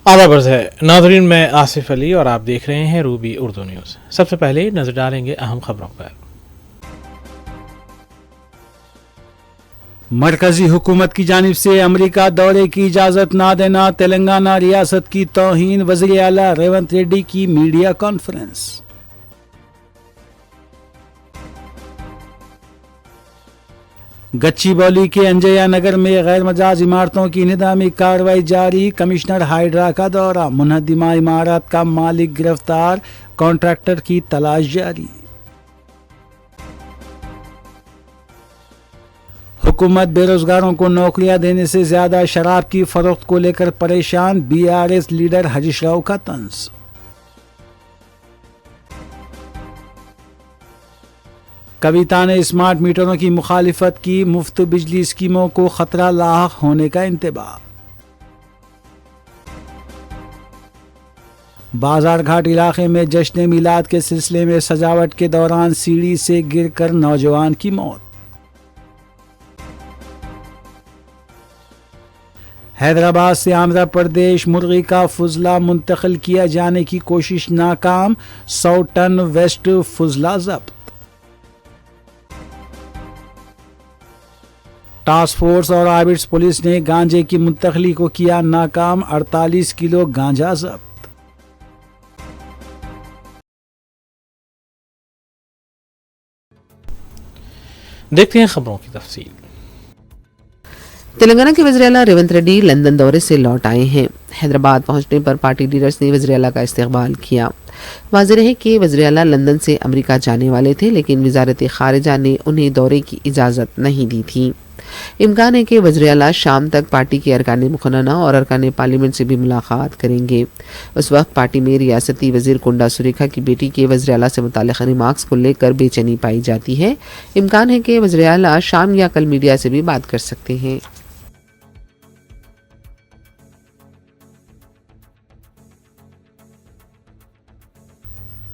आला बर्ज है नाज़रीन, मैं आसिफ अली और आप देख रहे हैं रूबी उर्दू न्यूज़। सबसे पहले नजर डालेंगे अहम खबरों पर। मरकजी हुकूमत की जानिब से अमरीका दौरे की इजाज़त ना देना, तेलंगाना रियासत की तौहीन, वज़ीर आला रेवंत रेड्डी की मीडिया कॉन्फ्रेंस। गच्चीबौली के अंजया नगर में गैर मजाज इमारतों की निदामी कार्रवाई जारी, कमिश्नर हाइड्रा का दौरा, मुनहदिमा इमारत का मालिक गिरफ्तार, कॉन्ट्रैक्टर की तलाश जारी। हुकूमत बेरोजगारों को नौकरियां देने से ज्यादा शराब की फरोख्त को लेकर परेशान, बीआरएस लीडर हरीश राव का तंज। कविता ने स्मार्ट मीटरों की मुखालिफत की, मुफ्त बिजली स्कीमों को खतरा लाहक होने का इंतबाह। बाजार घाट इलाके में जश्न मिलाद के सिलसिले में सजावट के दौरान सीढ़ी से गिरकर नौजवान की मौत। हैदराबाद से आंध्र प्रदेश मुर्गी का फुजला मुंतकिल किया जाने की कोशिश नाकाम, 100 टन वेस्ट फुजला जब्त। टास्क फोर्स और आबिड्स पुलिस ने गांजे की मुंतकली को किया नाकाम, 48 किलो गांजा जब्त। देखते हैं खबरों की तफसील। तेलंगाना के वज़ीर आला रेवंत रेड्डी लंदन दौरे से लौट आए हैं। हैदराबाद पहुंचने पर पार्टी लीडर्स ने वज़ीर आला का इस्तकबाल किया। वाज़ेह है कि वज़ीर आला लंदन से अमेरिका जाने वाले थे, लेकिन वज़ारत खारिजा ने उन्हें दौरे की इजाज़त नहीं दी थी। इम्कान है कि वज़ीर आला शाम तक पार्टी के अरकान मुखन्ना और अरकान पार्लियामेंट से भी मुलाकात करेंगे। उस वक्त पार्टी में रियासती वज़ीर कुंडा सुरेखा की बेटी के वज़ीर आला से मुताल्लिक़ रिमार्क्स को लेकर बेचैनी पाई जाती है। इम्कान है कि वज़ीर आला शाम या कल मीडिया से भी बात कर सकते हैं।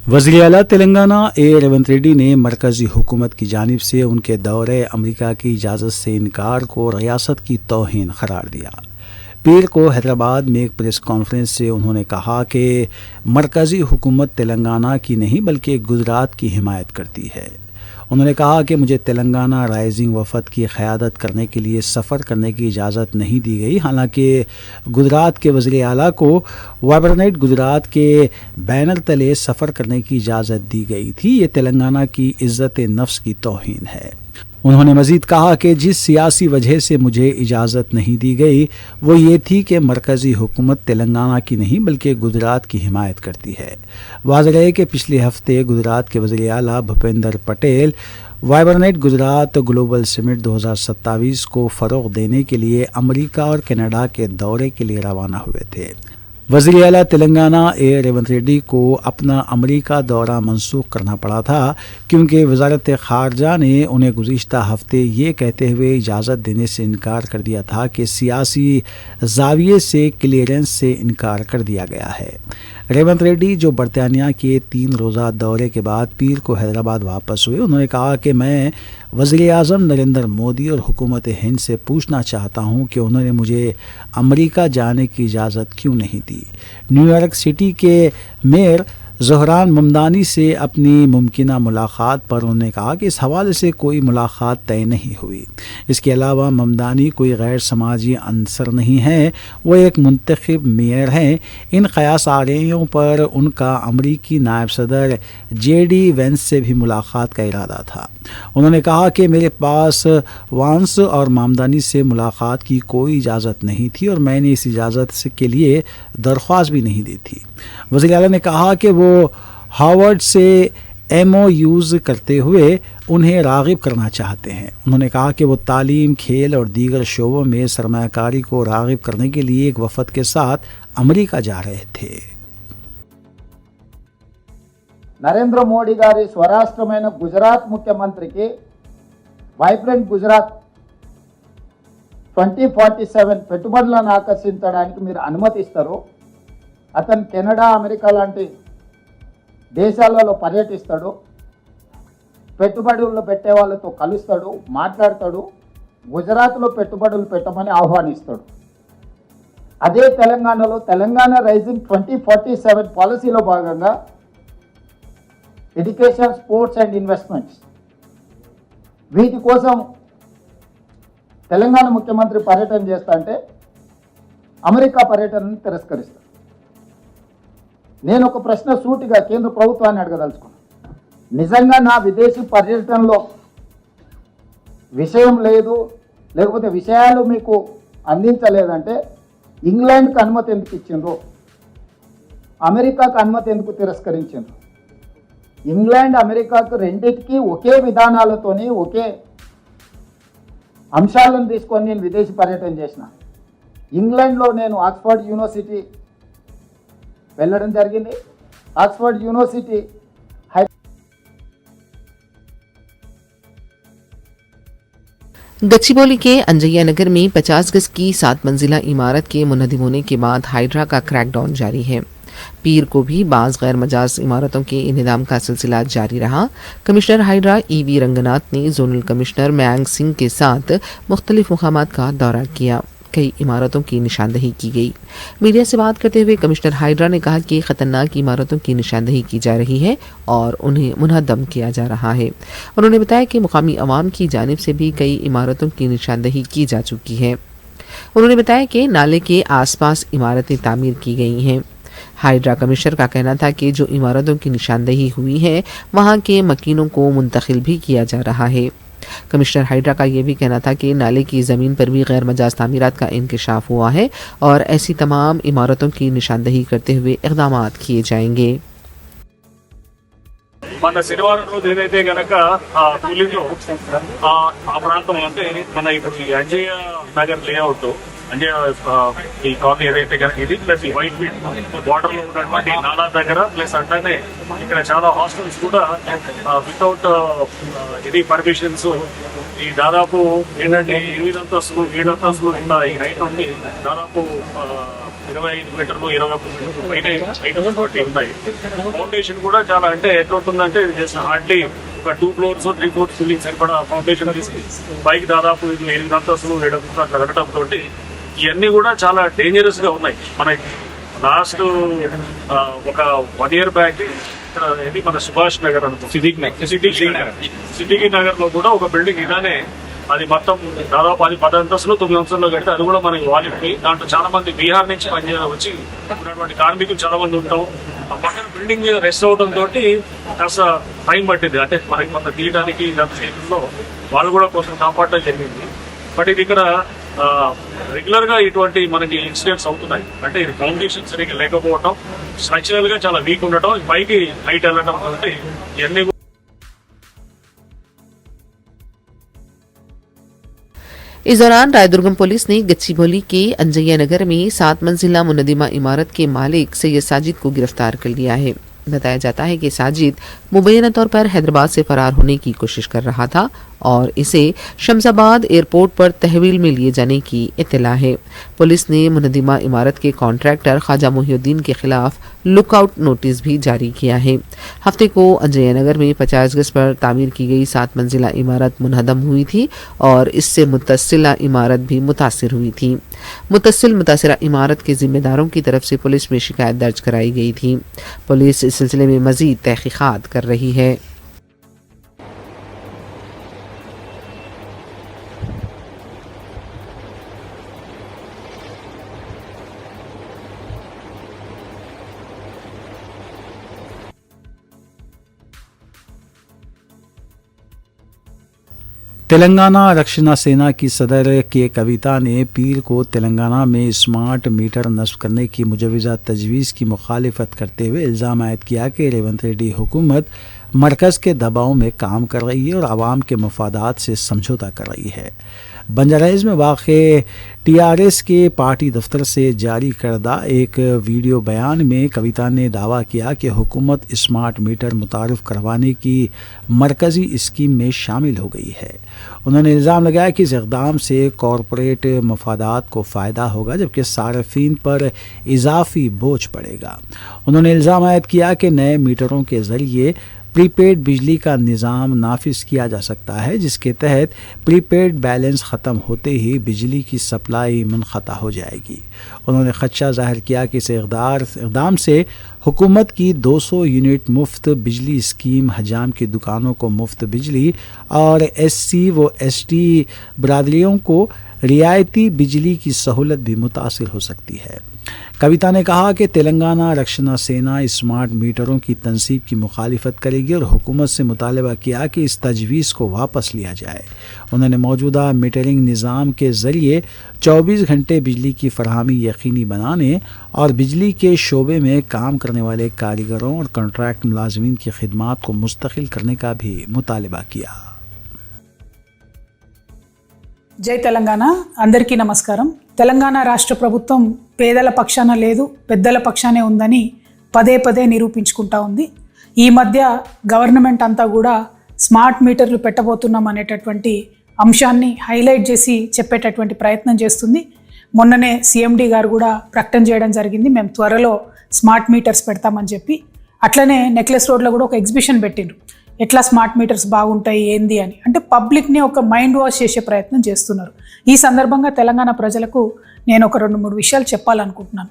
वज़ीर आला तेलंगाना रेवंत रेड्डी ने मरकजी हुकूमत की जानिब से उनके दौरे अमेरिका की इजाज़त से इनकार को रियासत की तौहीन करार दिया। पीर को हैदराबाद में एक प्रेस कॉन्फ्रेंस से उन्होंने कहा कि मरकजी हुकूमत तेलंगाना की नहीं बल्कि गुजरात की हिमायत करती है। उन्होंने कहा कि मुझे तेलंगाना राइजिंग वफद की क़यादत करने के लिए सफ़र करने की इजाज़त नहीं दी गई। हालांकि गुजरात के वज़ीर आला को वाइब्रेंट गुजरात के बैनर तले सफ़र करने की इजाज़त दी गई थी। ये तेलंगाना की इज़्ज़त नफ्स की तौहीन है। उन्होंने मज़ीद कहा कि जिस सियासी वजह से मुझे इजाज़त नहीं दी गई वो ये थी कि मरकज़ी हुकूमत तेलंगाना की नहीं बल्कि गुजरात की हिमायत करती है। वाज़ेह है कि पिछले हफ्ते गुजरात के वज़ीर आला Bhupendra Patel vibrant Gujarat global summit 2027 को फ़रोग़ देने के लिए अमेरिका और कनाडा के दौरे के लिए रवाना हुए थे। वज़ीर आला तेलंगाना रेवंत रेड्डी को अपना अमेरिका दौरा मनसूख करना पड़ा था क्योंकि वज़ारत ख़ारजा ने उन्हें गुज़िश्ता हफ्ते ये कहते हुए इजाज़त देने से इनकार कर दिया था कि सियासी ज़ाविये से क्लियरेंस से इनकार कर दिया गया है। रेवंत रेड्डी जो बरतानिया के 3 रोज़ा दौरे के बाद पीर को हैदराबाद वापस हुए, उन्होंने कहा कि मैं वज़ीर आज़म नरेंद्र मोदी और हुकूमत हिंद से पूछना चाहता हूं कि उन्होंने मुझे अमेरिका जाने की इजाज़त क्यों नहीं दी। न्यूयॉर्क सिटी के मेयर ज़हरान ममदानी से अपनी मुमकिना मुलाकात पर उन्होंने कहा कि इस हवाले से कोई मुलाकात तय नहीं हुई। इसके अलावा ममदानी कोई गैर समाजी अंसर नहीं है, वो एक मुंतखब मेयर हैं। इन क़यास आरियों पर उनका अमरीकी नायब सदर JD वेंस से भी मुलाकात का इरादा था। उन्होंने कहा कि मेरे पास वांस और ममदानी से मुलाकात की कोई इजाज़त नहीं थी और मैंने इस इजाज़त के लिए दरख्वास्त भी नहीं दी थी। वज़ीर आला ने कहा कि वो हार्वर्ड से MOUs करते हुए उन्हें राग़िब करना चाहते हैं। उन्होंने कहा कि वो तालीम, खेल और दीगर शोबों में सरमायाकारी को राग़िब करने के लिए एक वफ़द के साथ अमेरिका जा रहे थे। నరేంద్ర మోడీ గారి స్వరాష్ట్రమైన గుజరాత్ ముఖ్యమంత్రికి వైబ్రెంట్ గుజరాత్ 2047 పెట్టుబడులను ఆకర్షించడానికి మీరు అనుమతిస్తారు. అతను కెనడా, అమెరికా లాంటి దేశాలలో పర్యటిస్తాడు, పెట్టుబడులు పెట్టే వాళ్ళతో కలుస్తాడు, మాట్లాడతాడు, గుజరాత్లో పెట్టుబడులు పెట్టమని ఆహ్వానిస్తాడు. అదే తెలంగాణలో తెలంగాణ రైజింగ్ 2047 పాలసీలో భాగంగా ఎడ్యుకేషన్, స్పోర్ట్స్ అండ్ ఇన్వెస్ట్మెంట్స్ వీటి కోసం తెలంగాణ ముఖ్యమంత్రి పర్యటన చేస్తా అంటే అమెరికా పర్యటనను తిరస్కరిస్తారు. నేను ఒక ప్రశ్న సూటిగా కేంద్ర ప్రభుత్వాన్ని అడగదలుచుకున్నాను. నిజంగా నా విదేశీ పర్యటనలో విషయం లేదు, లేకపోతే విషయాలు మీకు అందించలేదంటే ఇంగ్లాండ్కి అనుమతి ఎందుకు ఇచ్చిండ్రు, అమెరికాకు అనుమతి ఎందుకు తిరస్కరించిండ్రు? ఇంగ్లాండ్, అమెరికాకు రెండింటికి ఒకే విధానాలతోని ఒకే అంశాలను తీసుకొని నేను విదేశీ పర్యటన చేసిన. ఇంగ్లాండ్లో నేను ఆక్స్ఫర్డ్ యూనివర్సిటీ వెళ్ళడం జరిగింది. ఆక్స్ఫర్డ్ యూనివర్సిటీ गच्चीबौली के अंजैया नगर में 50 गज की 7 मंजिला इमारत के मुनहदिम होने के बाद हाइड्रा का क्रैकडाउन जारी है। पीर को भी बाज़ गैर मजाज इमारतों के इन्हिदाम का सिलसिला जारी रहा। कमिश्नर हाइड्रा ईवी रंगनाथ ने जोनल कमिश्नर मयांक सिंह के साथ मुख्तलिफ मुकामात का दौरा किया। कई इमारतों की निशानदही की गई। मीडिया से बात करते हुए कमिश्नर हाइड्रा ने कहा कि खतरनाक इमारतों की निशानदही की जा रही है और उन्हें मुनहदम किया जा रहा है। उन्होंने बताया कि मुकामी अवाम की जानिब से भी कई इमारतों की निशानदही की जा चुकी है। उन्होंने बताया कि नाले के आसपास इमारतें तामीर की गई हैं। हाइड्रा कमिश्नर का कहना था कि जो इमारतों की निशानदही हुई है वहाँ के मकीनों को मुंतकिल भी किया जा रहा है। कमिश्नर हाइड्रा का ये भी कहना था कि नाले की ज़मीन पर भी गैर मजाज तामीरात का इंकशाफ हुआ है और ऐसी तमाम इमारतों की निशानदही करते हुए इक़दाम किए जाएंगे। మన శనివారం రోజు ఏదైతే కనుక కూలీలో ఆ ప్రాంతం అంటే మన ఇప్పుడు ఈ అంజయ్య నగర్ లేఅవుట్, అంజయ్య ఈ కాలనీ ఏదైతే కనుక ఇది ప్లస్ ఈ వైట్ ఫీల్డ్ బార్డర్ లో ఉన్నటువంటి నాలా దగ్గర ప్లస్ అంటే ఇక్కడ చాలా హాస్టల్స్ కూడా వితౌట్ ఇది పర్మిషన్స్ ఈ దాదాపు ఏంటంటే 8 అంతస్తులు 7 అంతస్తులు ఉన్నాయి. హైట్ ఉంది దాదాపు 25 మీటర్లు 20 మీటర్లు పైన హైట్ ఉన్నాయి. ఫౌండేషన్ కూడా చాలా అంటే ఎట్లా ఉంటుందంటే జస్ట్ హార్డ్లీ ఒక 2 ఫ్లోర్స్ 3 ఫ్లోర్స్ బిల్డింగ్ సరిపడా ఫౌండేషన్ తీసి పైకి దాదాపు 8 అంతస్తులు 7 అంతస్తులు అట్లా కట్టడంతో ఇవన్నీ కూడా చాలా డేంజరస్ గా ఉన్నాయి. మనకి లాస్ట్ ఒక 1 year బ్యాక్ ఇది మన సుభాష్ నగర్ సిద్దికి నగర్ లో కూడా ఒక బిల్డింగ్ ఇలానే అది మొత్తం దాదాపు 10 అంతస్తులు 9 అంతస్తుల్లో కడితే అది కూడా మనకి వాలిపోయి దాంట్లో చాలా మంది బీహార్ నుంచి వచ్చి ఉన్నటువంటి కార్మికులు చాలా మంది ఉంటాం. ఆ పక్కన బిల్డింగ్ మీద రెస్ట్ అవడం తోటి కాస్త టైం పట్టింది. అంటే మనకి కొంత తీయడానికి చేతుల్లో వాళ్ళు కూడా కొంచెం కాపాడటం జరిగింది. బట్ ఇది ఇక్కడ రెగ్యులర్ గా ఇటువంటి మనకి ఇన్సిడెంట్స్ అవుతున్నాయి. అంటే ఇది ఫౌండేషన్ సరిగ్గా లేకపోవటం, స్ట్రక్చరల్ గా చాలా వీక్ ఉండటం, పైకి హైట్ వెళ్ళడం అంటే ఇవన్నీ. इस दौरान रायदुर्गम पुलिस ने गच्चीबौली के अंजैया नगर में 7 मंजिला मुनदिमा इमारत के मालिक सैयद साजिद को गिरफ्तार कर लिया है। बताया जाता है कि साजिद मुबैना तौर पर हैदराबाद से फरार होने की कोशिश कर रहा था और इसे शमशाबाद एयरपोर्ट पर तहवील में लिए जाने की इत्तला है। पुलिस ने मुनदिमा इमारत के कॉन्ट्रैक्टर ख्वाजा मोहिउद्दीन के खिलाफ लुकआउट नोटिस भी जारी किया है। हफ्ते को अंजैया नगर में 50 गज पर तामीर की गई 7 मंजिला इमारत मुनहदम हुई थी और इससे मुतसिला इमारत भी मुतासिर हुई थी। मुतासिरा इमारत के जिम्मेदारों की तरफ से पुलिस में शिकायत दर्ज कराई गई थी। पुलिस इस सिलसिले में मजीद तहकीकात कर रही है। तेलंगाना रक्षणा सेना की सदर के कविता ने पीर को तेलंगाना में स्मार्ट मीटर नस्ब करने की मुजवज़ा तजवीज़ की मुखालिफत करते हुए इल्ज़ाम आयद किया कि रेवंत रेड्डी हुकूमत मरकज़ के दबाव में काम कर रही है और आवाम के मफादात से समझौता कर रही है। बंजाराइज में वाक़ टीआरएस के पार्टी दफ्तर से जारी करदा एक वीडियो बयान में कविता ने दावा किया कि हुकूमत स्मार्ट मीटर मुतारफ़ करवाने की मरकज़ी स्कीम में शामिल हो गई है। उन्होंने इल्ज़ाम लगाया कि इस इक़दाम से कॉरपोरेट मफादात को फ़ायदा होगा जबकि सार्फिन पर इजाफी बोझ पड़ेगा। उन्होंने इल्ज़ाम आयद किया कि नए मीटरों के ज़रिए प्रीपेड बिजली का निज़ाम नाफिज किया जा सकता है, जिसके तहत प्रीपेड बैलेंस ख़त्म होते ही बिजली की सप्लाई मुनक़ता हो जाएगी। उन्होंने ख़दशा ज़ाहिर किया कि इस इक़दाम से हुकूमत की 200 यूनिट मुफ्त बिजली स्कीम हजाम की दुकानों को मुफ्त बिजली और SC व ST बरादरियों को रियायती बिजली की सहूलत भी मुतासिर हो सकती है। कविता ने कहा कि तेलंगाना रक्षणा सेना स्मार्ट मीटरों की तनसीब की मुखालिफत करेगी और हुकूमत से मुतालबा किया कि इस तजवीज़ को वापस लिया जाए। उन्होंने मौजूदा मीटरिंग निज़ाम के ज़रिए 24 घंटे बिजली की फरहमी यकीनी बनाने और बिजली के शोबे में काम करने वाले कारीगरों और कॉन्ट्रैक्ट मुलाजमीन की खिदमात को मुस्तकिल करने का भी मुतालबा किया। జై తెలంగాణ అందరికీ నమస్కారం। తెలంగాణ రాష్ట్ర ప్రభుత్వం పేదల పక్షాన లేదు, పెద్దల పక్షానే ఉందని పదే పదే నిరూపించుకుంటా ఉంది। ఈ మధ్య గవర్నమెంట్ అంతా కూడా స్మార్ట్ మీటర్లు పెట్టబోతున్నాం అనేటటువంటి అంశాన్ని హైలైట్ చేసి చెప్పేటటువంటి ప్రయత్నం చేస్తుంది। మొన్ననే CMD గారు కూడా ప్రకటన చేయడం జరిగింది, మేము త్వరలో స్మార్ట్ మీటర్స్ పెడతామని చెప్పి। అట్లనే నెక్లెస్ రోడ్లో కూడా ఒక ఎగ్జిబిషన్ పెట్టిండ్రు, ఎట్లా స్మార్ట్ మీటర్స్ బాగుంటాయి ఏంది అని, అంటే పబ్లిక్ని ఒక మైండ్ వాష్ చేసే ప్రయత్నం చేస్తున్నారు। ఈ సందర్భంగా తెలంగాణ ప్రజలకు నేను ఒక 2-3 విషయాలు చెప్పాలనుకుంటున్నాను।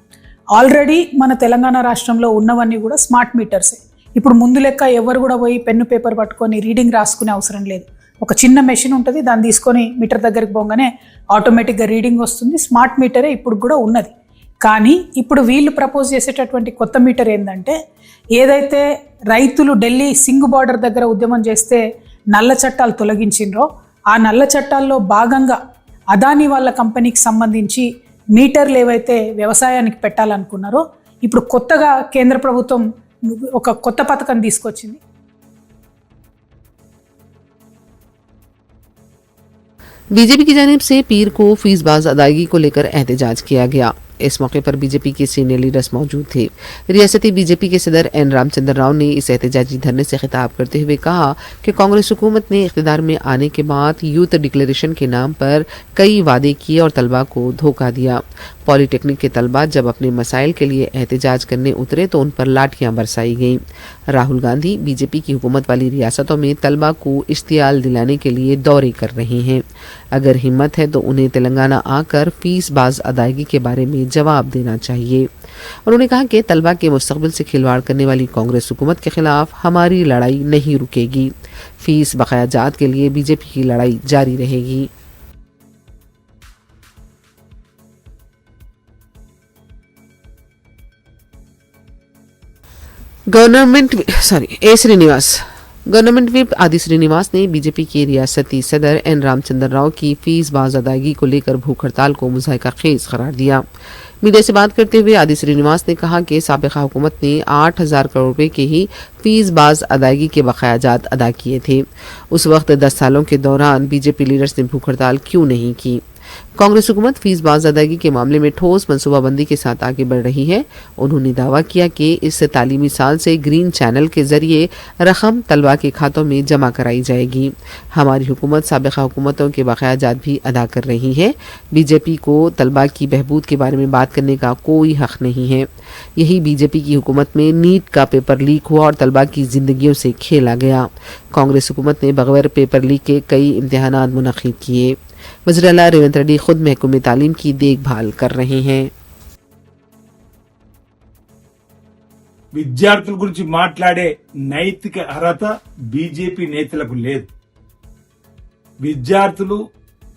ఆల్రెడీ మన తెలంగాణ రాష్ట్రంలో ఉన్నవన్నీ కూడా స్మార్ట్ మీటర్సే। ఇప్పుడు ముందు లెక్క ఎవరు కూడా పోయి పెన్ను పేపర్ పట్టుకొని రీడింగ్ రాసుకునే అవసరం లేదు। ఒక చిన్న మెషిన్ ఉంటుంది, దాన్ని తీసుకొని మీటర్ దగ్గరికి పోగానే ఆటోమేటిక్గా రీడింగ్ వస్తుంది। స్మార్ట్ మీటరే ఇప్పుడు కూడా ఉన్నది। కానీ ఇప్పుడు వీళ్ళు ప్రపోజ్ చేసేటటువంటి కొత్త మీటర్ ఏంటంటే, ఏదైతే రైతులు ఢిల్లీ సింగ్ బార్డర్ దగ్గర ఉద్యమం చేస్తే నల్ల చట్టాలు తొలగించిండ్రో, ఆ నల్ల చట్టాల్లో భాగంగా అదానీ వాళ్ళ కంపెనీకి సంబంధించి మీటర్లు ఏవైతే వ్యవసాయానికి పెట్టాలనుకున్నారో, ఇప్పుడు కొత్తగా కేంద్ర ప్రభుత్వం ఒక కొత్త పథకం తీసుకొచ్చింది। बीजेपी की जानिब से पीर को फीसबाज अदायगी को लेकर एहतजाज किया गया। इस मौके पर बीजेपी के सीनियर लीडर्स मौजूद थे। रियासती बीजेपी के सदर N रामचंद्र राव ने इस एहतजाजी धरने से खिताब करते हुए कहा कि कांग्रेस हुकूमत ने इख्तिदार में आने के बाद यूथ डिक्लेरेशन के नाम पर कई वादे किए और तलबा को धोखा दिया। पॉलीटेक्निक के तलबा जब अपने मसाइल के लिए एहतजाज करने उतरे तो उन पर लाठियां बरसाई गईं। राहुल गांधी बीजेपी की हुकूमत वाली रियासतों में तलबा को इश्तियाल दिलाने के लिए दौरे कर रहे हैं। अगर हिम्मत है तो उन्हें तेलंगाना आकर फीस बाज अदायगी के बारे में जवाब देना चाहिए। उन्होंने कहा कि तलबा के मुस्तकबिल से खिलवाड़ करने वाली कांग्रेस हुकूमत के खिलाफ हमारी लड़ाई नहीं रुकेगी। फीस बकायाजात के लिए बीजेपी की लड़ाई जारी रहेगी। गवर्नमेंट व्हिप आदि श्रीनिवास ने बीजेपी के रियासती सदर N रामचंद्र राव की फीस बाज अदायगी को लेकर भूख हड़ताल को मुज़ाहिका खेज करार दिया। मीडिया से बात करते हुए आदि श्रीनिवास ने कहा कि साबिका हुकूमत ने 8,000 करोड़ रुपए के ही फीस बाज अदायगी के बकायाजात अदा किए थे। उस वक्त 10 सालों के दौरान बीजेपी लीडर्स ने भूख हड़ताल क्यों नहीं की। कांग्रेस हुकूमत फीस बाज अदायगी के मामले में ठोस मनसूबाबंदी के साथ आगे बढ़ रही है। उन्होंने दावा किया कि इस तालीमी साल से ग्रीन चैनल के जरिए रकम तलबा के खातों में जमा कराई जाएगी। हमारी हुकूमत साबिका हुकूमतों के बकायाजात भी अदा कर रही है। बीजेपी को तलबा की बहबूद के बारे में बात करने का कोई हक नहीं है। यही बीजेपी की हुकूमत में नीट का पेपर लीक हुआ और तलबा की जिंदगियों से खेला गया। कांग्रेस हुकूमत ने बगैर पेपर लीक के कई इम्तिहानात मुनक़िद किए। वज़ीर आला रेवंत रेड्डी खुद महकमे तालीम की देखभाल कर रहे हैं। విద్యార్థుల గురించి మాట్లాడే నైతిక అర్హత బీజేపీ నేతలకు లేదు. విద్యార్థులు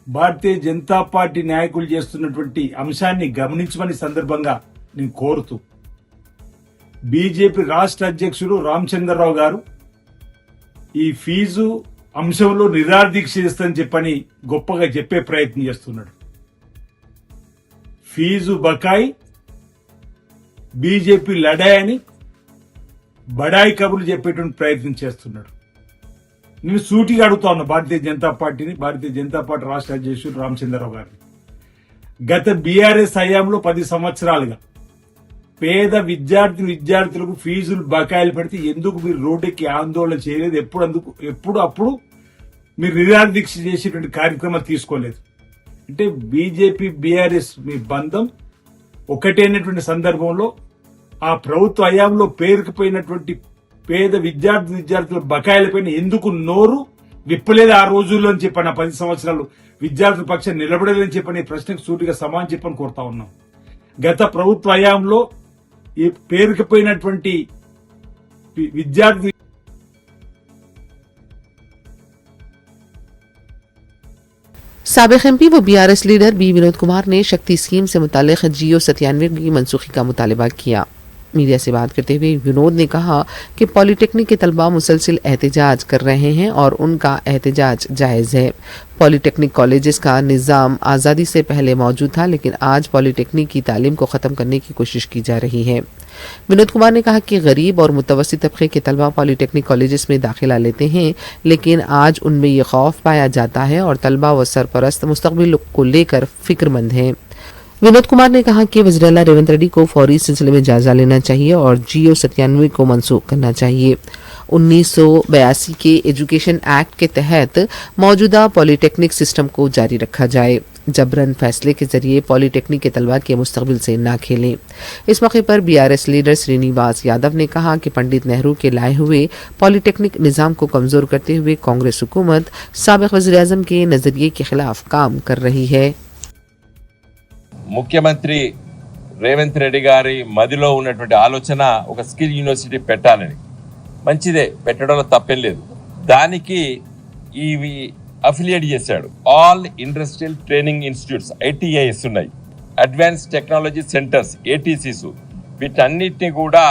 భారతీయ జనతా పార్టీ నాయకులు చేస్తున్నటువంటి అంశాన్ని గమనించమని సందర్భంగా నేను కోరుతూ, బీజేపీ రాష్ట్ర అధ్యక్షుడు రామచంద్రరావు గారు ఈ ఫీజు అంశంలో నిరాదీక్ష చేస్తానని చెప్పని గొప్పగా చెప్పే ప్రయత్నం చేస్తున్నాడు. ఫీజు బకాయి బీజేపీ లడాయని బడాయి కబుర్లు చెప్పేటువంటి ప్రయత్నం చేస్తున్నాడు. నేను సూటిగా అడుగుతా ఉన్నా భారతీయ జనతా పార్టీ రాష్ట్ర అధ్యక్షుడు రామచంద్రరావు గారిని, గత బీఆర్ఎస్ హయాంలో 10 సంవత్సరాలుగా పేద విద్యార్థులకు ఫీజులు బకాయిలు పెడితే ఎందుకు మీరు రోడ్డుకి ఆందోళన చేయలేదు? అప్పుడు మీరు నిరాదీక్ష చేసేటువంటి కార్యక్రమాలు తీసుకోలేదు. అంటే బీజేపీ బీఆర్ఎస్ మీ బంధం ఒకటైనటువంటి సందర్భంలో ఆ ప్రభుత్వ హయాంలో పేరుకుపోయినటువంటి పేద విద్యార్థుల బకాయిలపైన ఎందుకు నోరు విప్పలేదు ఆ రోజుల్లో అని చెప్పని, ఆ 10 సంవత్సరాలు విద్యార్థుల పక్షాన్ని నిలబడలేదని చెప్పని ఈ ప్రశ్నకు సూటిగా సమాధానం చెప్పని కోరుతా ఉన్నాం. గత ప్రభుత్వ హయాంలో ఈ పేరుకుపోయినటువంటి విద్యార్థి साबिक एमपी व BRS leader B Vinod Kumar ने शक्ति स्कीम से मुतालिक जियो 97 की मनसूखी का मुतालबा किया। मीडिया से बात करते हुए विनोद ने कहा कि पॉलिटेक्निक के तलबा मुसलसिल एहतजाज कर रहे हैं और उनका एहतजाज जायज़ है। पॉलिटेक्निक कॉलेजेस का निज़ाम आज़ादी से पहले मौजूद था, लेकिन आज पॉलिटेक्निक की तालीम को ख़त्म करने की कोशिश की जा रही है। विनोद कुमार ने कहा कि गरीब और मुतवस्सित तबके के तलबा पॉलिटेक्निक कॉलेजेस में दाखिला लेते हैं, लेकिन आज उनमें ये खौफ पाया जाता है और तलबा व सरपरस्त मुस्तकबिल को लेकर फिक्रमंद हैं। विनोद कुमार ने कहा कि वज़ीर-ए-आला रेवंत रेड्डी को फौरी सिलसिले में जायजा लेना चाहिए और जियो 97 को मनसूख करना चाहिए। 1982 के एजुकेशन एक्ट के तहत मौजूदा पॉलिटेक्निक सिस्टम को जारी रखा जाए। जबरन फैसले के जरिए पॉलिटेक्निक के तलबा के मुस्तकबिल से ना खेलें। इस मौके पर बीआरएस लीडर श्रीनिवास यादव ने कहा कि पंडित नेहरू के लाए हुए पॉलिटेक्निक निज़ाम को कमज़ोर करते हुए कांग्रेस हुकूमत साबिक़ वज़ीर-ए-आज़म के नज़रिए के खिलाफ काम कर रही है। ముఖ్యమంత్రి రేవంత్ రెడ్డి గారి మదిలో ఉన్నటువంటి ఆలోచన ఒక స్కిల్ యూనివర్సిటీ పెట్టాలని. మంచిదే, పెట్టడంలో తప్పేం లేదు. దానికి ఇవి అఫిలియేట్ చేశాడు. ఆల్ ఇండస్ట్రియల్ ట్రైనింగ్ ఇన్స్టిట్యూట్స్ ఐటీఐఎస్ ఉన్నాయి, అడ్వాన్స్ టెక్నాలజీ సెంటర్స్ ఏటీసీస్, వీటన్నిటిని కూడా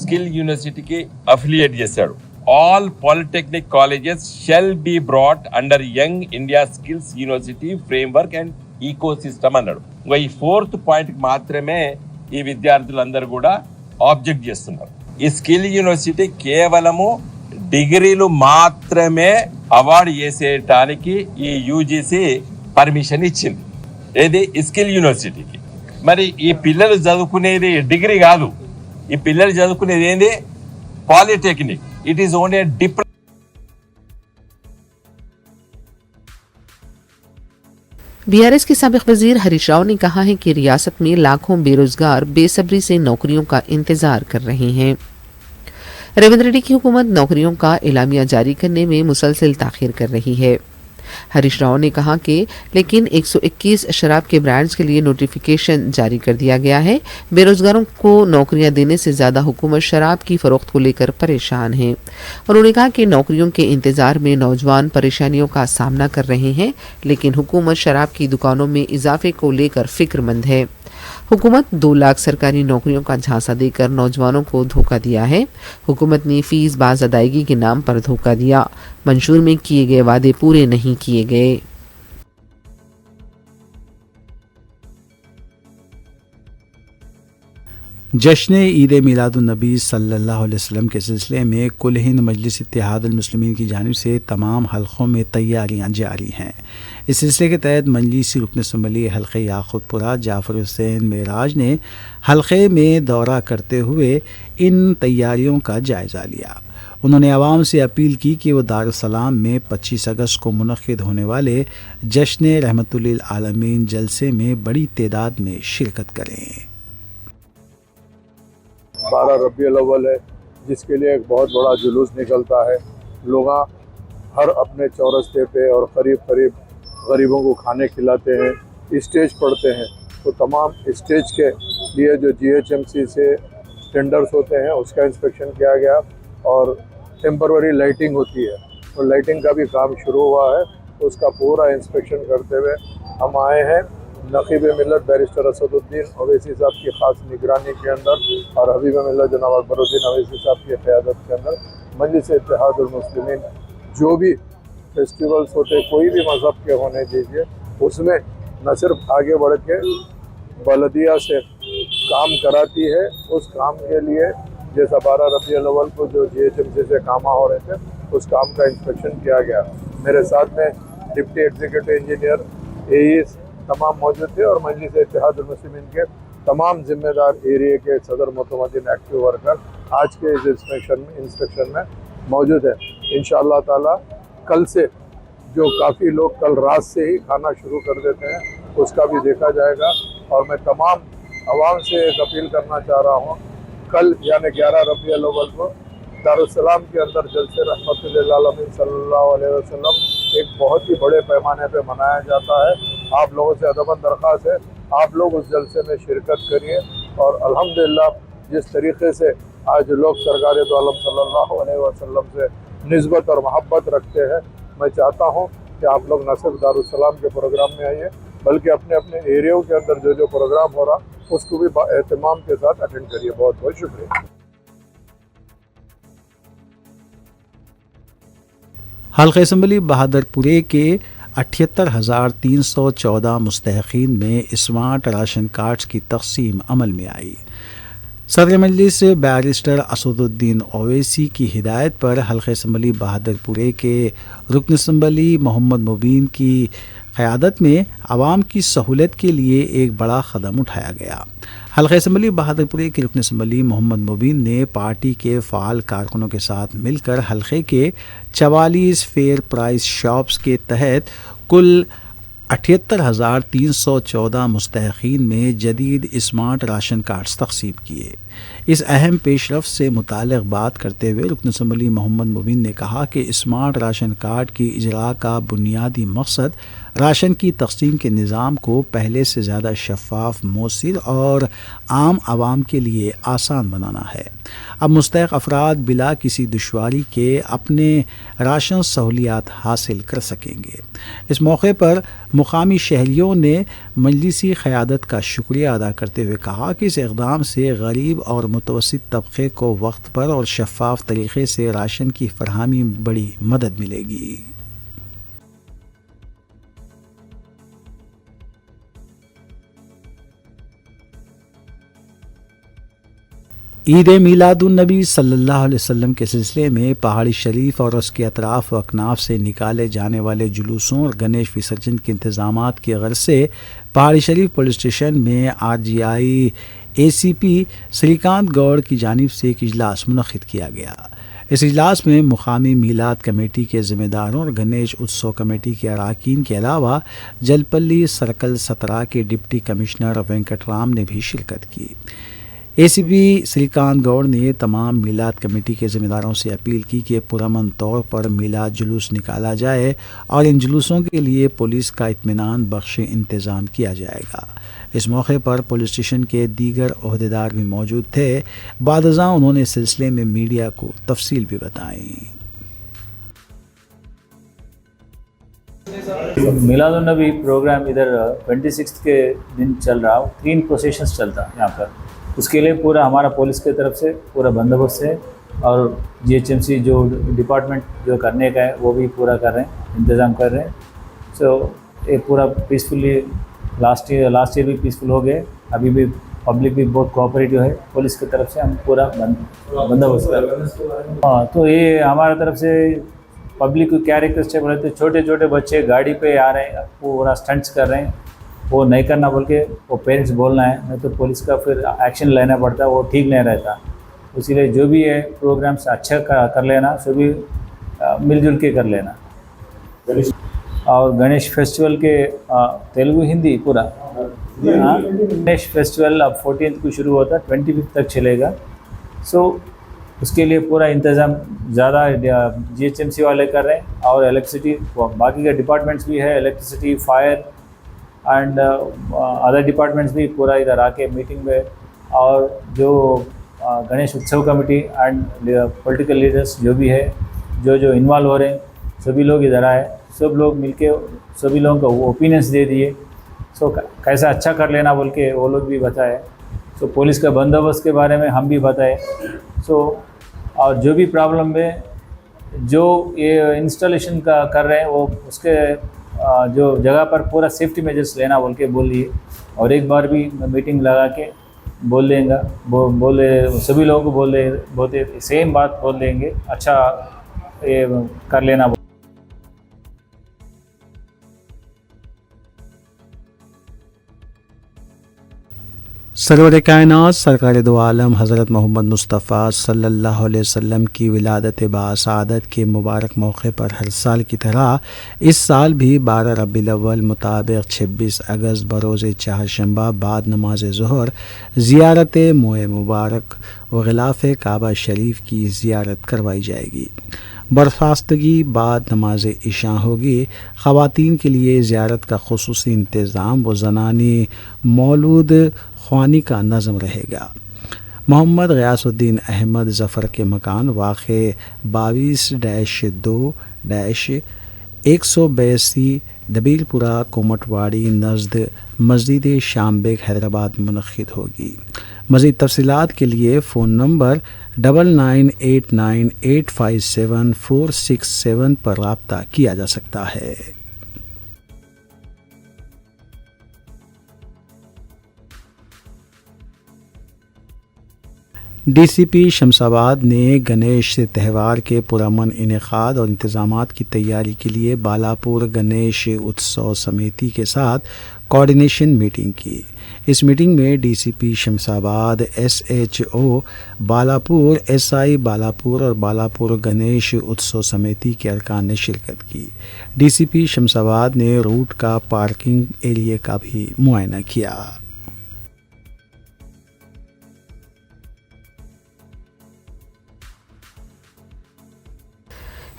స్కిల్ యూనివర్సిటీకి అఫిలియేట్ చేశాడు. All polytechnic colleges shall be brought under Young India Skills University framework and eco system అన్నాడు. ఇంకా ఈ 4th పాయింట్కి మాత్రమే ఈ విద్యార్థులందరూ కూడా ఆబ్జెక్ట్ చేస్తున్నారు. ఈ స్కిల్ యూనివర్సిటీ కేవలము డిగ్రీలు మాత్రమే అవార్డు చేసేటానికి ఈ యూజీసీ పర్మిషన్ ఇచ్చింది. ఏది ఈ స్కిల్ యూనివర్సిటీకి. మరి ఈ పిల్లలు చదువుకునేది డిగ్రీ కాదు, ఈ పిల్లలు చదువుకునేది ఏంది polytechnic. It is only diploma. BRS के साबिक वजीर हरीश राव ने कहा है कि रियासत में लाखों बेरोजगार बेसब्री से नौकरियों का इंतजार कर रहे हैं। रेवंत रेड्डी की हुकूमत नौकरियों का एलामिया जारी करने में मुसलसल ताखिर कर रही है। हरीश राव ने कहा कि लेकिन 121 शराब के ब्रांड्स के लिए नोटिफिकेशन जारी कर दिया गया है। बेरोजगारों को नौकरियां देने से ज़्यादा हुकूमत शराब की फ़रोख्त को लेकर परेशान है। उन्होंने कहा कि नौकरियों के इंतज़ार में नौजवान परेशानियों का सामना कर रहे हैं, लेकिन हुकूमत शराब की दुकानों में इजाफे को लेकर फिक्रमंद है। हुकूमत 2 लाख सरकारी नौकरियों का झांसा देकर नौजवानों को धोखा दिया है। हुकूमत ने फीस बाज अदायगी के नाम पर धोखा दिया। मंशूर में किए गए वादे पूरे नहीं किए गए। जश्न ईद मिलादुन्नबी सल्लल्लाहु अलैहि वसल्लम के सिलसिले में कुल हिंद मजलिस इत्तेहादुल मुस्लिमीन की जानिब से तमाम हलक़ों में तैयारियां जारी हैं। इस सिलसिले के तहत मजलिसी रुकन असम्बली हल्क़े याक़ूतपुरा जाफ़र हुसैन मेराज ने हल्क़े में दौरा करते हुए इन तैयारियों का जायज़ा लिया। उन्होंने आवाम से अपील की कि वो दारुस्सलाम में 25 अगस्त को मुनक़्क़िद होने वाले जश्न रहमतुल लिल आलमीन जलसे में बड़ी तादाद में शिरकत करें। 12 रबीउल अव्वल है, जिसके लिए एक बहुत बड़ा जुलूस निकलता है। लोग हर अपने चौरस्ते पे और करीब गरीबों को खाने खिलाते हैं, स्टेज पढ़ते हैं। तो तमाम स्टेज के लिए जो GHMC से टेंडर्स होते हैं उसका इंस्पेक्शन किया गया और टेम्पररी लाइटिंग होती है, तो लाइटिंग का भी काम शुरू हुआ है। उसका पूरा इंस्पेक्शन करते हुए हम आए हैं नक़ीब मिल्लत बैरिस्टर असदुद्दीन अवैसी साहब की ख़ास निगरानी के अंदर और हबीब मिल्लत जनाब अकबरुद्दीन अवैसी साहब की क़यादत के अंदर मजलिस इत्तेहादुल मुस्लिमीन जो भी फेस्टिवल्स होते कोई भी मज़हब के होने दीजिए, उसमें न सिर्फ आगे बढ़ के बलदिया से काम कराती है, उस काम के लिए जैसा 12 रबीउल अव्वल को जो GHMC से काम हो रहे थे उस काम का इंस्पेक्शन किया गया। मेरे साथ में डिप्टी एग्जीक्यूटिव इंजीनियर AEs तमाम मौजूद थे और मजलिस इत्तेहादुल मुस्लिमीन के तमाम जिम्मेदार एरिया के सदर मुतमद्दिन एक्टिव वर्कर आज के इस इंस्पेक्शन में मौजूद है। इंशाअल्लाह ताला कल से जो काफ़ी लोग कल रात से ही खाना शुरू कर देते हैं उसका भी देखा जाएगा। और मैं तमाम आवाम से एक अपील करना चाह रहा हूँ, कल यानी 11 रबीउल अव्वल को दारुस्सलाम के अंदर जलसे रहमतुल्लिल आलमीन सल्लल्लाहु अलैहि वसल्लम एक बहुत ही बड़े पैमाने पे मनाया जाता है। आप लोगों से अदबन दरख्वास्त है, आप लोग उस जलसे में शिरकत करिए। और अल्हम्दुलिल्लाह जिस तरीके से आज लोग सरकार दो आलम सल्लल्लाहु अलैहि वसल्लम से निस्बत और मोहब्बत रखते हैं, मैं चाहता हूँ कि आप लोग न सिर्फ दारुस्सलाम के प्रोग्राम में आइए बल्कि अपने अपने एरियो के अंदर जो जो प्रोग्राम हो रहा उसको भी एहतमाम के साथ अटेंड करिए। बहुत बहुत शुक्रिया। हल्का असम्बली बहादुरपुरे के 78,314 मुस्तहक़ीन में स्मार्ट राशन कार्ड्स की तक़सीम अमल में आई। सदर मजलिस बैरिस्टर असदुद्दीन ओवैसी की हिदायत पर हल्का असम्बली बहादुरपुरे के रुकन असम्बली मोहम्मद मुबीन की क़यादत में आवाम की सहूलत के लिए एक बड़ा कदम उठाया गया। हल्का असम्बली बहादुरपुरे के रुकन असम्बली मोहम्मद मुबीन ने पार्टी के फ़ाल कारकुनों के साथ मिलकर हल्के के 44 फेयर प्राइस शॉप्स के तहत कुल 78,314 मुस्तहक़ीन में जदीद स्मार्ट राशन कार्ड्स तक़सीम किए। इस अहम पेशरफ से मुताल्लिक़ बात करते हुए रुकन असम्बली मोहम्मद मुबीन ने कहा कि स्मार्ट राशन कार्ड की इजरा का बुनियादी मकसद राशन की तक़सीम के निज़ाम को पहले से ज़्यादा शफ़ाफ, मौसर और आम आवाम के लिए आसान बनाना है। अब मुस्तहक़ अफराद बिला किसी दुश्वारी के अपने राशन सहूलियात हासिल कर सकेंगे। इस मौके पर मुकामी शहरियों ने मजलिसी क़यादत का शुक्रिया अदा करते हुए कहा कि इस इक़दाम से गरीब और मुतवस्सित तबक़े को वक्त पर और शफ़ाफ तरीक़े से राशन की फ़रहमी में बड़ी मदद मिलेगी। ईद मीलादुन्नबी सल्लल्लाहु अलैहि वसल्लम के सिलसिले में पहाड़ी शरीफ और उसके अतराफ़ व अकनाफ से निकाले जाने वाले जुलूसों और गणेश विसर्जन के इंतज़ामात की गर्ज से पहाड़ी शरीफ पुलिस स्टेशन में RGI ACP श्रीकांत गौड़ की जानिब से एक इजलास मुनक़्क़िद किया गया। इस इजलास में मुकामी मीलाद कमेटी के ज़िम्मेदारों और गणेश उत्सव कमेटी के अरकान के अलावा जलपल्ली सर्कल 17 के डिप्टी कमिश्नर वेंकट राम ने भी शिरकत की। ACP श्रीकांत गौड़ ने तमाम मीलाद कमेटी के ज़िम्मेदारों से अपील की कि पुरअमन तौर पर मीलाद जुलूस निकाला जाए और इन जुलूसों के लिए पुलिस का इत्मीनान बख्श इंतज़ाम किया जाएगा। इस मौके पर पुलिस स्टेशन के दीगर ओहदेदार भी मौजूद थे। बादशाह उन्होंने इस सिलसिले में मीडिया को तफसील भी बताई। मिलादुन्नबी प्रोग्राम इधर 26 के दिन चल रहा, 3 प्रोसेशंस चलता है यहाँ पर। उसके लिए पूरा हमारा पुलिस की तरफ से पूरा बंदोबस्त है और GHMC जो डिपार्टमेंट जो करने का है वो भी पूरा कर रहे हैं, इंतज़ाम कर रहे हैं। सो ये पूरा पीसफुली लास्ट ईयर भी पीसफुल हो गए। अभी भी पब्लिक भी बहुत कोऑपरेटिव है, पुलिस की तरफ से हम पूरा बंदोबस्त कर रहे हैं। हाँ, तो ये हमारी तरफ से पब्लिक को क्या रिक्वेस्ट है बोले तो छोटे छोटे बच्चे गाड़ी पे आ रहे हैं, पूरा स्टंट्स कर रहे हैं, वो नहीं करना बोल के वो पेरेंट्स बोलना है, नहीं तो पुलिस का फिर एक्शन लेना पड़ता है, वो ठीक नहीं रहता। इसीलिए जो भी है प्रोग्राम्स अच्छा कर लेना, सभी मिलजुल के कर लेना। और गणेश फेस्टिवल के तेलुगु हिंदी पूरा गणेश फेस्टिवल अब 14th को शुरू होता है, 25th तक चलेगा। सो उसके लिए पूरा इंतज़ाम ज़्यादा GHMC वाले कर रहे हैं और इलेक्ट्रिसिटी बाकी के डिपार्टमेंट्स भी है, electricity, fire and other departments भी पूरा इधर आके मीटिंग में। और जो गणेश उत्सव कमेटी एंड पॉलिटिकल लीडर्स जो भी है, जो इन्वॉल्व हो रहे हैं, सभी लोग इधर आए, सब लोग मिलके सभी लोगों को ओपिनियंस दे दिए। सो कैसा अच्छा कर लेना बोल के वो लोग भी बताए। सो पुलिस का बंदोबस्त के बारे में हम भी बताए। सो और जो भी प्रॉब्लम है, जो ये इंस्टॉलेशन का कर रहे हैं वो उसके जो जगह पर पूरा सेफ्टी मेजर्स लेना बोल के बोलिए। और एक बार भी मीटिंग लगा के बोल देंगे, बोले सभी लोगों को बोलते सेम बात बोल देंगे, अच्छा ये कर लेना। سرور کائنات سرکار دو عالم حضرت محمد مصطفیٰ صلی اللہ علیہ وسلم کی ولادت باسعادت کے مبارک موقع پر ہر سال کی طرح اس سال بھی 12 ربیع الاول مطابق 26 اگست بروز چہارشنبہ بعد نماز ظہر زیارت موئے مبارک و غلاف کعبہ شریف کی زیارت کروائی جائے گی۔ برخاستگی بعد نماز عشاء ہوگی۔ خواتین کے لیے زیارت کا خصوصی انتظام و زنانی مولود خوانی کا نظم رہے گا۔ محمد غیاث الدین احمد ظفر کے مکان واقع 22-2-182 دبیر پورہ کومٹواڑی نزد مسجد شام بیگ حیدرآباد منعقد ہوگی۔ مزید تفصیلات کے لیے فون نمبر 9989857467 پر رابطہ کیا جا سکتا ہے۔ ڈی سی پی شمس آباد نے گنیش تہوار کے پرامن انعقاد اور انتظامات کی تیاری کے لیے بالاپور گنیش اتسو سمیتی کے ساتھ کوارڈینیشن میٹنگ کی۔ اس میٹنگ میں D C P Shamsabad, S H O Balapur, S I Balapur اور بالاپور گنیش اتسو سمیتی کے ارکان نے شرکت کی۔ ڈی سی پی شمس آباد نے روٹ کا پارکنگ ایریا کا بھی معائنہ کیا۔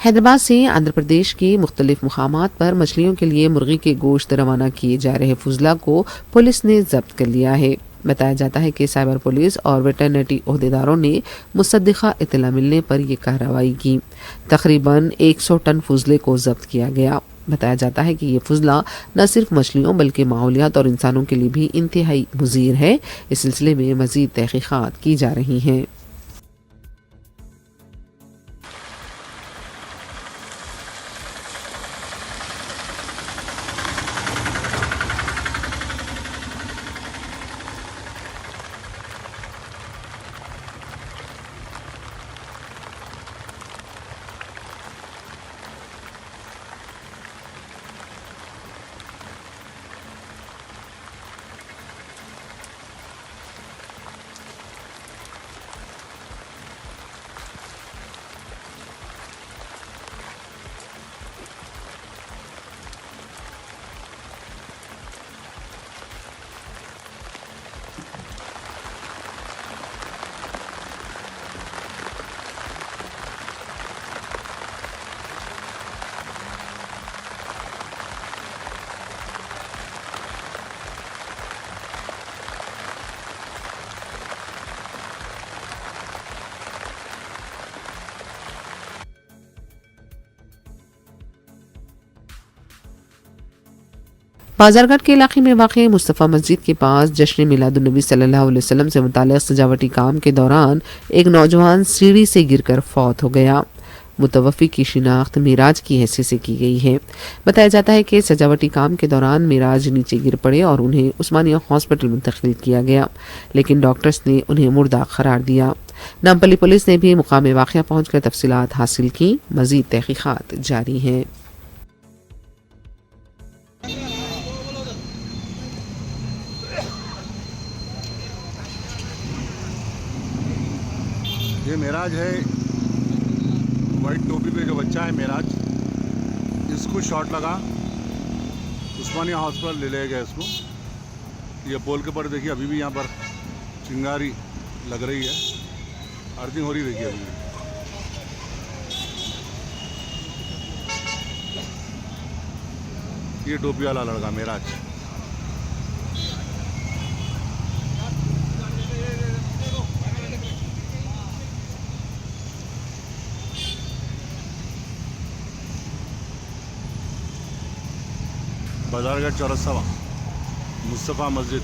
حیدرآباد سے آندھرا پردیش کے مختلف مقامات پر مچھلیوں کے لیے مرغی کے گوشت روانہ کیے جا رہے فضلہ کو پولیس نے ضبط کر لیا ہے۔ بتایا جاتا ہے کہ سائبر پولیس اور ویٹرنری عہدیداروں نے مصدقہ اطلاع ملنے پر یہ کارروائی کی۔ تقریباً 100 ٹن فضلے کو ضبط کیا گیا۔ بتایا جاتا ہے کہ یہ فضلہ نہ صرف مچھلیوں بلکہ ماحولیات اور انسانوں کے لیے بھی انتہائی مضر ہے۔ اس سلسلے میں مزید تحقیقات کی جا رہی ہیں۔ بازارگھاٹ کے علاقے میں واقع مصطفیٰ مسجد کے پاس جشن میلاد النبی صلی اللہ علیہ وسلم سے متعلق سجاوٹی کام کے دوران ایک نوجوان سیڑھی سے گر کر فوت ہو گیا۔ متوفی کی شناخت معراج کی حیثیت سے کی گئی ہے۔ بتایا جاتا ہے کہ سجاوٹی کام کے دوران معراج نیچے گر پڑے اور انہیں عثمانیہ ہاسپٹل منتقل کیا گیا، لیکن ڈاکٹرز نے انہیں مردہ قرار دیا۔ نامپلی پولیس نے بھی مقام واقعہ پہنچ کر تفصیلات حاصل کی۔ مزید تحقیقات جاری ہیں۔ یہ معراج ہے، وائٹ ٹوپی پہ جو بچہ ہے معراج، اس کو شاٹ لگا، عثمانیہ ہاسپٹل لے گئے اس کو۔ یہ پول کے پر دیکھیے ابھی بھی یہاں پر چنگاری لگ رہی ہے، ارتھنگ ہو رہی دیکھیے ابھی۔ یہ ٹوپی والا لڑکا معراج۔ بازارگھاٹ چورستہ مصطفیٰ مسجد۔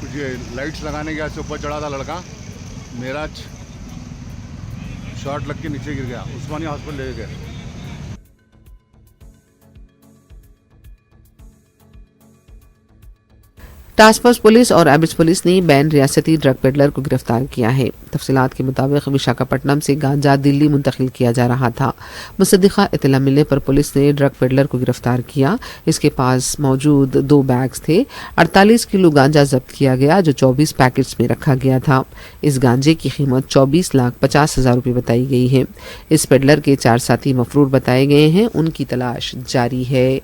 کچھ یہ لائٹس لگانے کے سے اوپر چڑھا تھا لڑکا، معراج شارٹ لگ کے نیچے گر گیا، عثمانیہ ہاسپٹل لے گئے۔ ٹاسک فورس پولیس اور ایبٹس پولیس نے بین ریاستی ڈرگ پیڈلر کو گرفتار کیا ہے۔ تفصیلات کے مطابق وشاکھاپٹنم سے گانجا دلی منتقل کیا جا رہا تھا۔ مصدقہ اطلاع ملنے پر پولیس نے ڈرگ پیڈلر کو گرفتار کیا۔ اس کے پاس موجود 2 بیگز تھے۔ 48 کلو گانجا ضبط کیا گیا جو 24 پیکٹس میں رکھا گیا تھا۔ اس گانجے کی قیمت 24,50,000 روپے بتائی گئی ہے۔ اس پیڈلر کے 4 ساتھی مفرور بتائے گئے ہیں، ان کی تلاش جاری ہے۔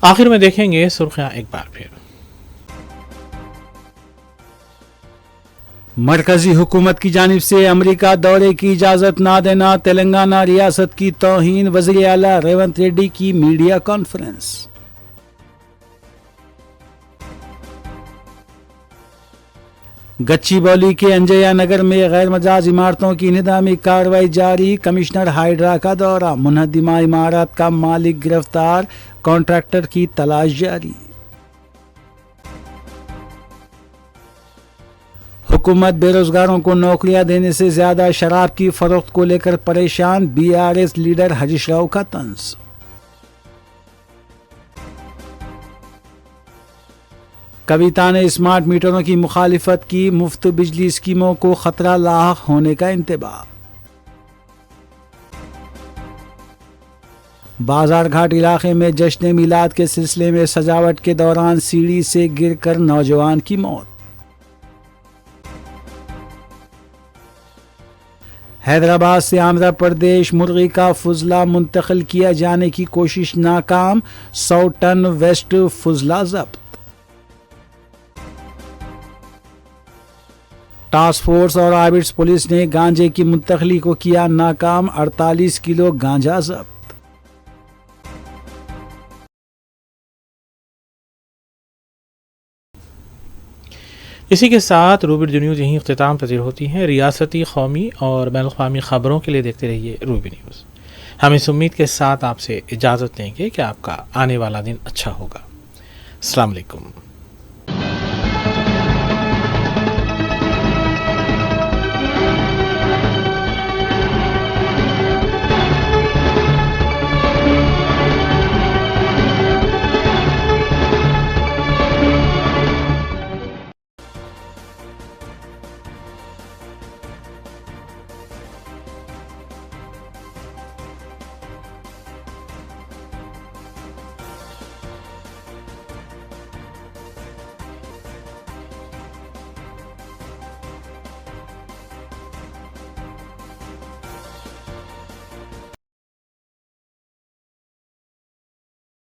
آخر میں دیکھیں گے سرخیاں ایک بار پھر۔ مرکزی حکومت کی جانب سے امریکہ دورے کی اجازت نہ دینا، تلنگانہ ریاست کی توہین، وزیر اعلیٰ ریونت ریڈی کی میڈیا کانفرنس۔ گچی بولی کے انجیا نگر میں غیر مجاز عمارتوں کی انہدامی کارروائی جاری، کمشنر ہائیڈرا کا دورہ، منہدمہ عمارت کا مالک گرفتار، کانٹریکٹر کی تلاش جاری۔ حکومت بے روزگاروں کو نوکریاں دینے سے زیادہ شراب کی فروخت کو لے کر پریشان، BRS لیڈر ہریش راؤ کا طنز۔ کویتا نے اسمارٹ میٹروں کی مخالفت کی، مفت بجلی اسکیموں کو خطرہ لاحق ہونے کا انتباہ۔ بازار گھاٹ علاقے میں جشن میلاد کے سلسلے میں سجاوٹ کے دوران سیڑھی سے گر کر نوجوان کی موت۔ حیدرآباد سے آندھرا پردیش مرغی کا فضلہ منتقل کیا جانے کی کوشش ناکام، 100 ٹن ویسٹ فضلہ ضبط۔ ٹاسک فورس اور آربٹس پولیس نے گانجے کی منتقلی کو کیا ناکام، 48 کلو گانجا ضبط۔ اسی کے ساتھ روبی اردو نیوز یہیں اختتام پذیر ہوتی ہیں۔ ریاستی، قومی اور بین الاقوامی خبروں کے لیے دیکھتے رہیے روبی نیوز۔ ہم اس امید کے ساتھ آپ سے اجازت دیں گے کہ آپ کا آنے والا دن اچھا ہوگا۔ السلام علیکم۔